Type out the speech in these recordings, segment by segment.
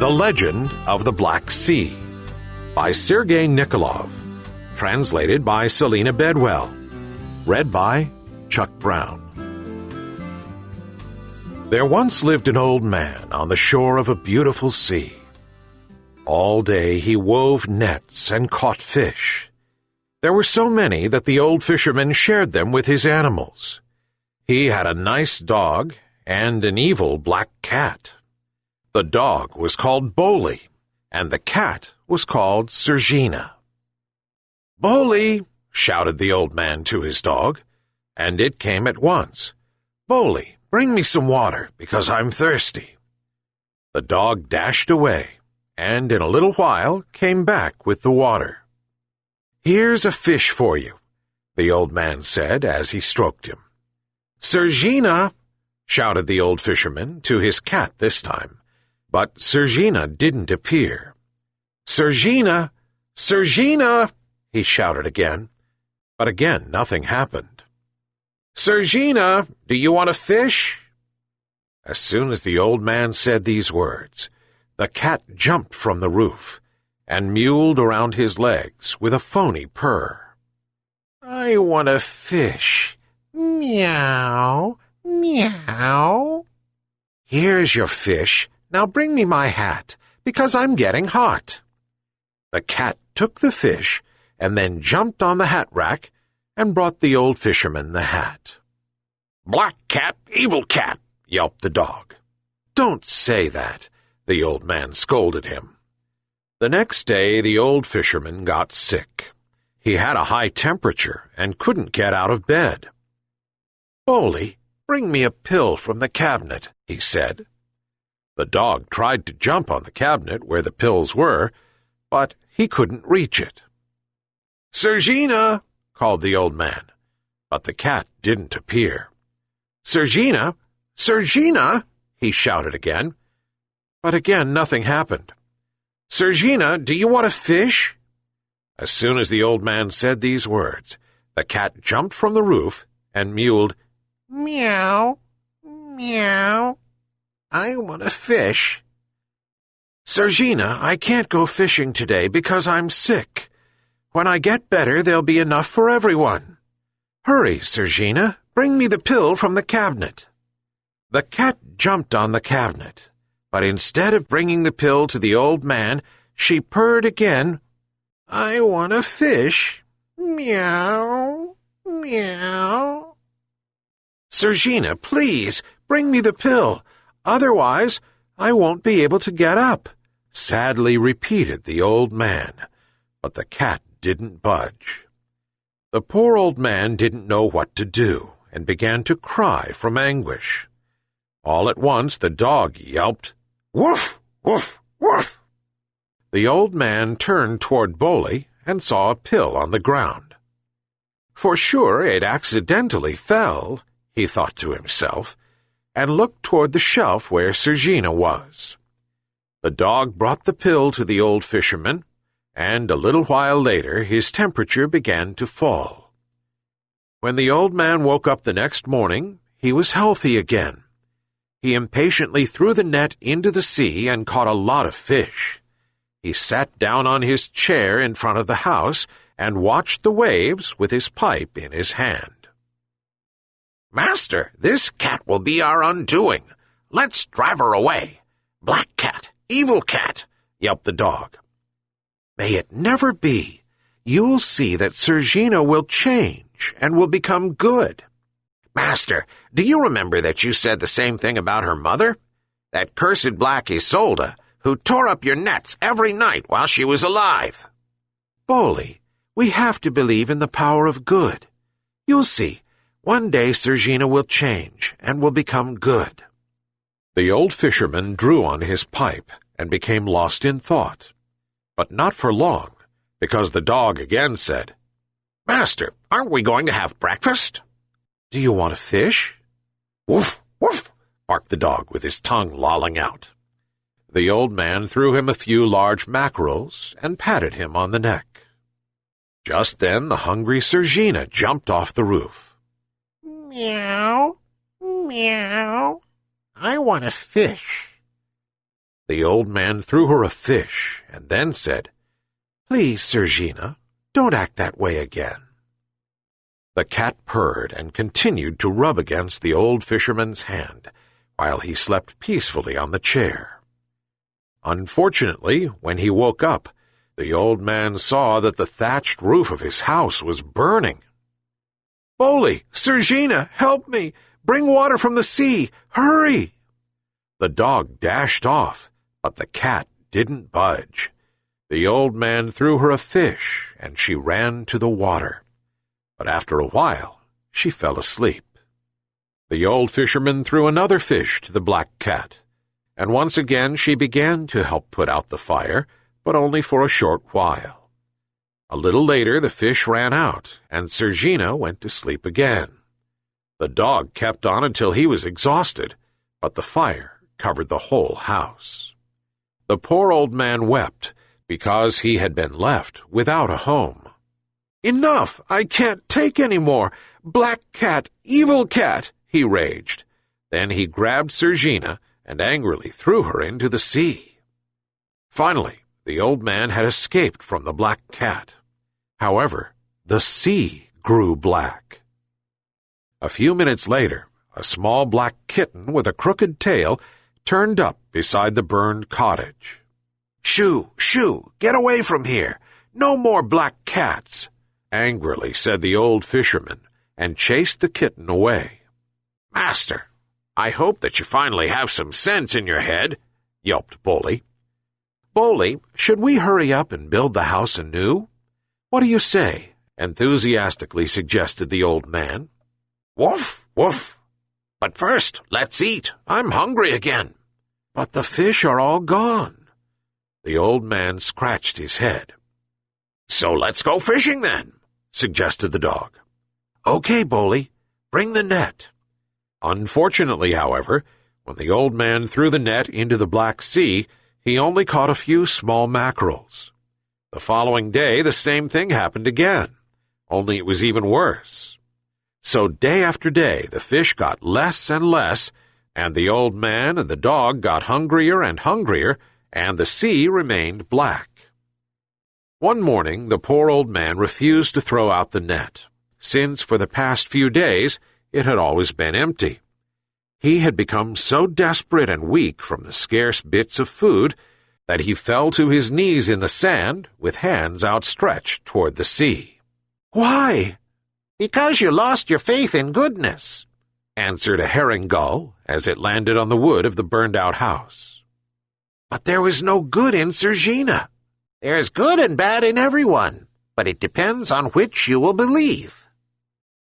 The Legend of the Black Sea by Sergei Nikolov. Translated by Selena Bedwell. Read by Chuck Brown. There once lived an old man on the shore of a beautiful sea. All day he wove nets and caught fish. There were so many that the old fisherman shared them with his animals. He had a nice dog and an evil black cat. The dog was called Boli, and the cat was called Sergina. "Boli!" shouted the old man to his dog, and it came at once. "Boli, bring me some water, because I'm thirsty." The dog dashed away, and in a little while came back with the water. "Here's a fish for you," the old man said as he stroked him. "Sergina!" shouted the old fisherman to his cat this time, but Sergina didn't appear. "Sergina! Sergina!" he shouted again, but again nothing happened. "Sergina, do you want a fish?" As soon as the old man said these words, the cat jumped from the roof and mewed around his legs with a phony purr. "I want a fish. Meow, meow." "Here's your fish. Now bring me my hat, because I'm getting hot." The cat took the fish and then jumped on the hat rack and brought the old fisherman the hat. "Black cat, evil cat," yelped the dog. "Don't say that," the old man scolded him. The next day the old fisherman got sick. He had a high temperature and couldn't get out of bed. "Boli, bring me a pill from the cabinet," he said. The dog tried to jump on the cabinet where the pills were, but he couldn't reach it. "Sergina!" called the old man, but the cat didn't appear. "Sergina! Sergina!" he shouted again, but again nothing happened. "Sergina, do you want a fish?" As soon as the old man said these words, the cat jumped from the roof and mewed, "Meow, meow. I want a fish." "Sergina, I can't go fishing today because I'm sick. When I get better, there'll be enough for everyone. Hurry, Sergina, bring me the pill from the cabinet." The cat jumped on the cabinet, but instead of bringing the pill to the old man, she purred again, "I want a fish. Meow, meow." "Sergina, please, bring me the pill. Otherwise, I won't be able to get up," sadly repeated the old man, but the cat didn't budge. The poor old man didn't know what to do and began to cry from anguish. All at once the dog yelped, "Woof, woof, woof." The old man turned toward Boli and saw a pill on the ground. For sure it accidentally fell, he thought to himself, and looked toward the shelf where Sergina was. The dog brought the pill to the old fisherman, and a little while later his temperature began to fall. When the old man woke up the next morning, he was healthy again. He impatiently threw the net into the sea and caught a lot of fish. He sat down on his chair in front of the house and watched the waves with his pipe in his hand. "Master, this cat will be our undoing. Let's drive her away. Black cat, evil cat," yelped the dog. "May it never be. You'll see that Sergina will change and will become good." "Master, do you remember that you said the same thing about her mother? That cursed black Isolde, who tore up your nets every night while she was alive." "Boli, we have to believe in the power of good. You'll see. One day Sergina will change and will become good." The old fisherman drew on his pipe and became lost in thought. But not for long, because the dog again said, "Master, aren't we going to have breakfast?" "Do you want a fish?" "Woof, woof," barked the dog with his tongue lolling out. The old man threw him a few large mackerels and patted him on the neck. Just then the hungry Sergina jumped off the roof. "Meow, meow. I want a fish." The old man threw her a fish and then said, "Please, Sergina, don't act that way again." The cat purred and continued to rub against the old fisherman's hand while he slept peacefully on the chair. Unfortunately, when he woke up, the old man saw that the thatched roof of his house was burning. "Boli, Sergina, help me! Bring water from the sea! Hurry!" The dog dashed off, but the cat didn't budge. The old man threw her a fish, and she ran to the water. But after a while, she fell asleep. The old fisherman threw another fish to the black cat, and once again she began to help put out the fire, but only for a short while. A little later the fish ran out, and Sergina went to sleep again. The dog kept on until he was exhausted, but the fire covered the whole house. The poor old man wept because he had been left without a home. "Enough! I can't take any more! Black cat! Evil cat!" he raged. Then he grabbed Sergina and angrily threw her into the sea. Finally, the old man had escaped from the black cat. However, the sea grew black. A few minutes later, a small black kitten with a crooked tail turned up beside the burned cottage. "Shoo, shoo, get away from here! No more black cats!" angrily said the old fisherman, and chased the kitten away. "Master, I hope that you finally have some sense in your head," yelped Boli. "Boli, should we hurry up and build the house anew? What do you say?" enthusiastically suggested the old man. "Woof, woof. But first, let's eat. I'm hungry again." "But the fish are all gone." The old man scratched his head. "So let's go fishing then," suggested the dog. "Okay, Boli, bring the net." Unfortunately, however, when the old man threw the net into the Black Sea, he only caught a few small mackerels. The following day, the same thing happened again, only it was even worse. So day after day, the fish got less and less, and the old man and the dog got hungrier and hungrier, and the sea remained black. One morning, the poor old man refused to throw out the net, since for the past few days it had always been empty. He had become so desperate and weak from the scarce bits of food that he fell to his knees in the sand with hands outstretched toward the sea. "Why?" "Because you lost your faith in goodness," answered a herring gull as it landed on the wood of the burned-out house. "But there was no good in Sergina." "There's good and bad in everyone, but it depends on which you will believe."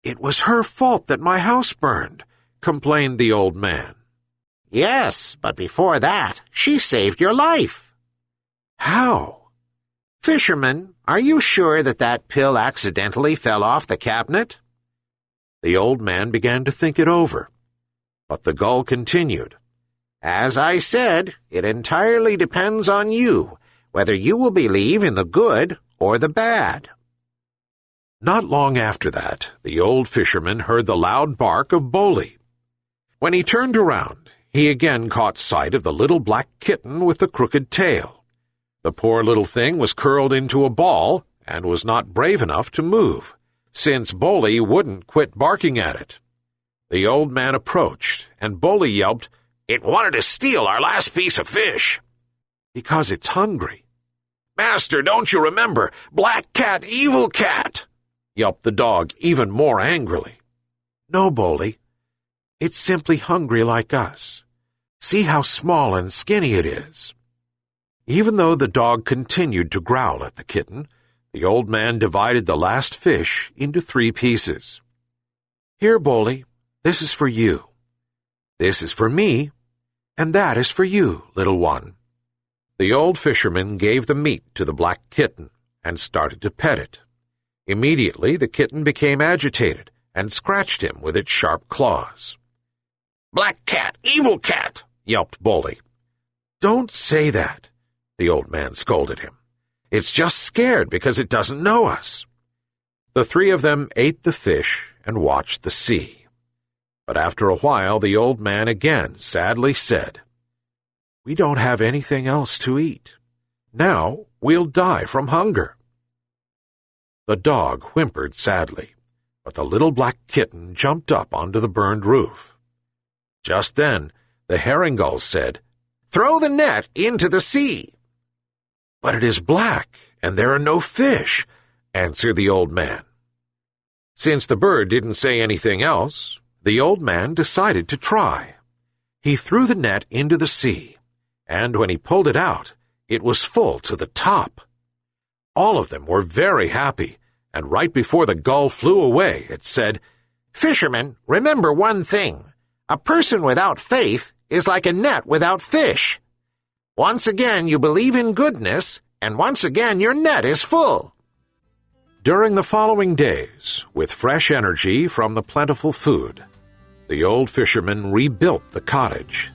"It was her fault that my house burned," complained the old man. "Yes, but before that, she saved your life." "How?" "Fisherman, are you sure that that pill accidentally fell off the cabinet?" The old man began to think it over, but the gull continued. "As I said, it entirely depends on you, whether you will believe in the good or the bad." Not long after that, the old fisherman heard the loud bark of Boli. When he turned around, he again caught sight of the little black kitten with the crooked tail. The poor little thing was curled into a ball and was not brave enough to move, since Boli wouldn't quit barking at it. The old man approached, and Boli yelped, "It wanted to steal our last piece of fish." "Because it's hungry." "Master, don't you remember? Black cat, evil cat!" yelped the dog even more angrily. "No, Boli. It's simply hungry like us. See how small and skinny it is." Even though the dog continued to growl at the kitten, the old man divided the last fish into 3 pieces. "Here, Boli, this is for you. This is for me, and that is for you, little one." The old fisherman gave the meat to the black kitten and started to pet it. Immediately the kitten became agitated and scratched him with its sharp claws. "Black cat, evil cat!" yelped Boli. "Don't say that," the old man scolded him. "It's just scared because it doesn't know us." The 3 of them ate the fish and watched the sea. But after a while the old man again sadly said, We don't have anything else to eat. Now we'll die from hunger." The dog whimpered sadly, but the little black kitten jumped up onto the burned roof. Just then, the herring gulls said, "Throw the net into the sea." "But it is black, and there are no fish," answered the old man. Since the bird didn't say anything else, the old man decided to try. He threw the net into the sea, and when he pulled it out, it was full to the top. All of them were very happy, and right before the gull flew away, it said, "Fishermen, remember one thing. A person without faith is like a net without fish. Once again you believe in goodness, and once again your net is full." During the following days, with fresh energy from the plentiful food, the old fisherman rebuilt the cottage.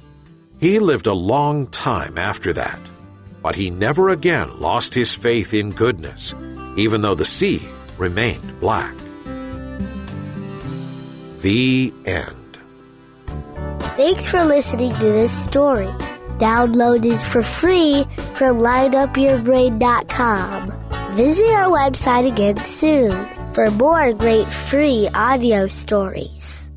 He lived a long time after that, but he never again lost his faith in goodness, even though the sea remained black. The end. Thanks for listening to this story. Download it for free from lineupyourbrain.com. Visit our website again soon for more great free audio stories.